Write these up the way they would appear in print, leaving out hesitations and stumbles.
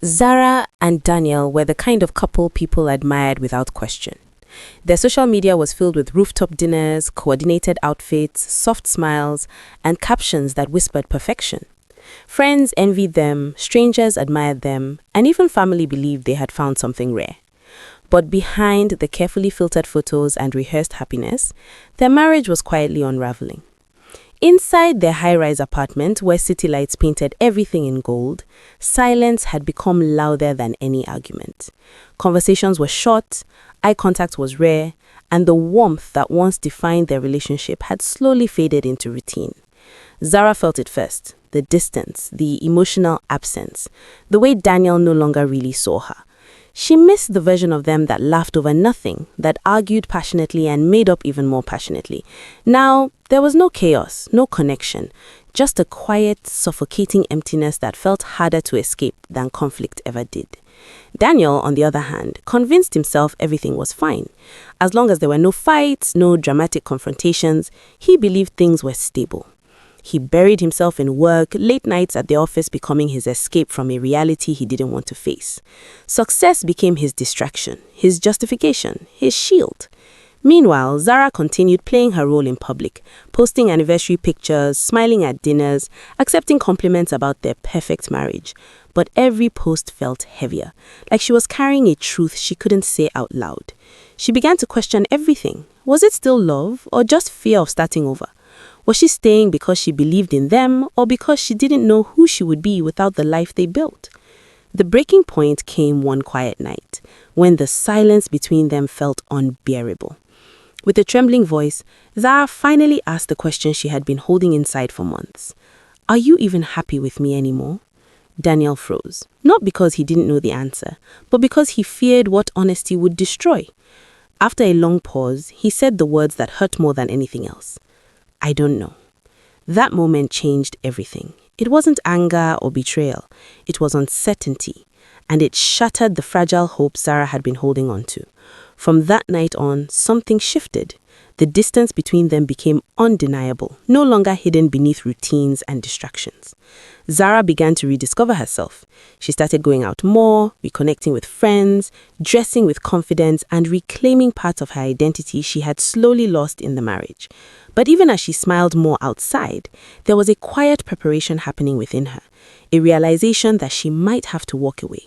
Zara and Daniel were the kind of couple people admired without question. Their social media was filled with rooftop dinners, coordinated outfits, soft smiles, and captions that whispered perfection. Friends envied them, strangers admired them, and even family believed they had found something rare. But behind the carefully filtered photos and rehearsed happiness, their marriage was quietly unraveling. Inside their high-rise apartment, where city lights painted everything in gold, silence had become louder than any argument. Conversations were short, eye contact was rare, and the warmth that once defined their relationship had slowly faded into routine. Zara felt it first, the distance, the emotional absence, the way Daniel no longer really saw her. She missed the version of them that laughed over nothing, that argued passionately and made up even more passionately. Now, there was no chaos, no connection, just a quiet, suffocating emptiness that felt harder to escape than conflict ever did. Daniel, on the other hand, convinced himself everything was fine. As long as there were no fights, no dramatic confrontations, he believed things were stable. He buried himself in work, late nights at the office becoming his escape from a reality he didn't want to face. Success became his distraction, his justification, his shield. Meanwhile, Zara continued playing her role in public, posting anniversary pictures, smiling at dinners, accepting compliments about their perfect marriage. But every post felt heavier, like she was carrying a truth she couldn't say out loud. She began to question everything. Was it still love, or just fear of starting over? Was she staying because she believed in them, or because she didn't know who she would be without the life they built? The breaking point came one quiet night, when the silence between them felt unbearable. With a trembling voice, Zara finally asked the question she had been holding inside for months. "Are you even happy with me anymore?" Daniel froze, not because he didn't know the answer, but because he feared what honesty would destroy. After a long pause, he said the words that hurt more than anything else. "I don't know." That moment changed everything. It wasn't anger or betrayal. It was uncertainty, and it shattered the fragile hope Zara had been holding on to. From that night on, something shifted. The distance between them became undeniable, no longer hidden beneath routines and distractions. Zara began to rediscover herself. She started going out more, reconnecting with friends, dressing with confidence, and reclaiming parts of her identity she had slowly lost in the marriage. But even as she smiled more outside, there was a quiet preparation happening within her, a realization that she might have to walk away.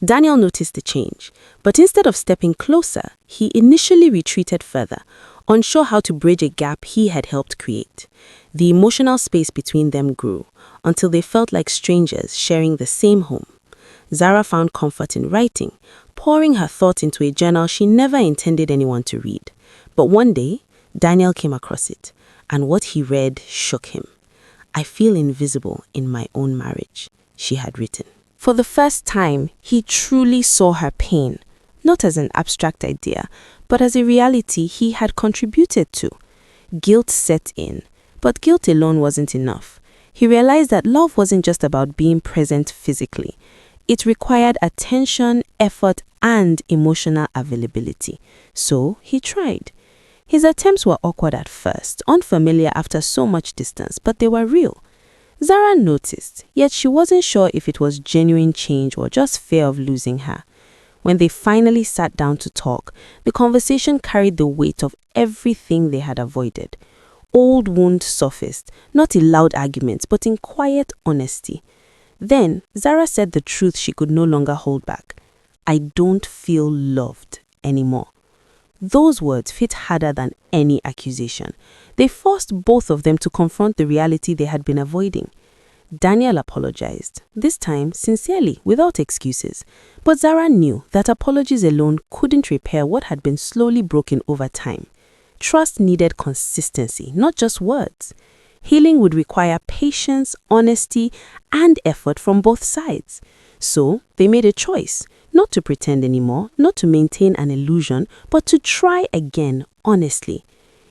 Daniel noticed the change, but instead of stepping closer, he initially retreated further, unsure how to bridge a gap he had helped create. The emotional space between them grew, until they felt like strangers sharing the same home. Zara found comfort in writing, pouring her thoughts into a journal she never intended anyone to read. But one day, Daniel came across it, and what he read shook him. "I feel invisible in my own marriage," she had written. For the first time, he truly saw her pain, not as an abstract idea, but as a reality he had contributed to. Guilt set in, but guilt alone wasn't enough. He realized that love wasn't just about being present physically. It required attention, effort, and emotional availability. So he tried. His attempts were awkward at first, unfamiliar after so much distance, but they were real. Zara noticed, yet she wasn't sure if it was genuine change or just fear of losing her. When they finally sat down to talk, the conversation carried the weight of everything they had avoided. Old wounds surfaced, not in loud arguments, but in quiet honesty. Then, Zara said the truth she could no longer hold back. "I don't feel loved anymore." Those words hit harder than any accusation. They forced both of them to confront the reality they had been avoiding. Daniel apologized, this time sincerely, without excuses. But Zara knew that apologies alone couldn't repair what had been slowly broken over time. Trust needed consistency, not just words. Healing would require patience, honesty, and effort from both sides. So they made a choice, not to pretend anymore, not to maintain an illusion, but to try again honestly.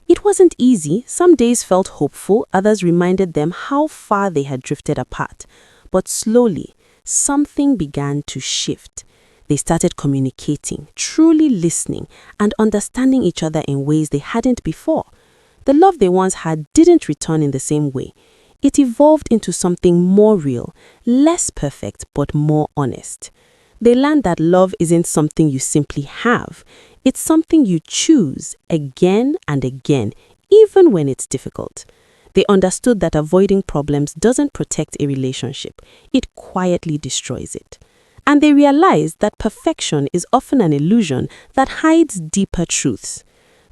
It wasn't easy. Some days felt hopeful, others reminded them how far they had drifted apart. But slowly, something began to shift. They started communicating, truly listening, and understanding each other in ways they hadn't before. The love they once had didn't return in the same way. It evolved into something more real, less perfect, but more honest. They learned that love isn't something you simply have. It's something you choose again and again, even when it's difficult. They understood that avoiding problems doesn't protect a relationship. It quietly destroys it. And they realized that perfection is often an illusion that hides deeper truths.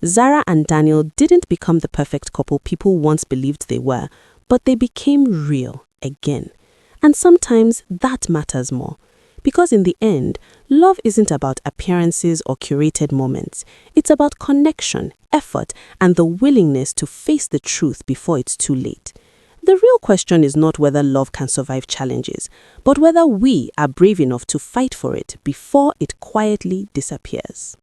Zara and Daniel didn't become the perfect couple people once believed they were, but they became real again. And sometimes that matters more. Because in the end, love isn't about appearances or curated moments. It's about connection, effort, and the willingness to face the truth before it's too late. The real question is not whether love can survive challenges, but whether we are brave enough to fight for it before it quietly disappears.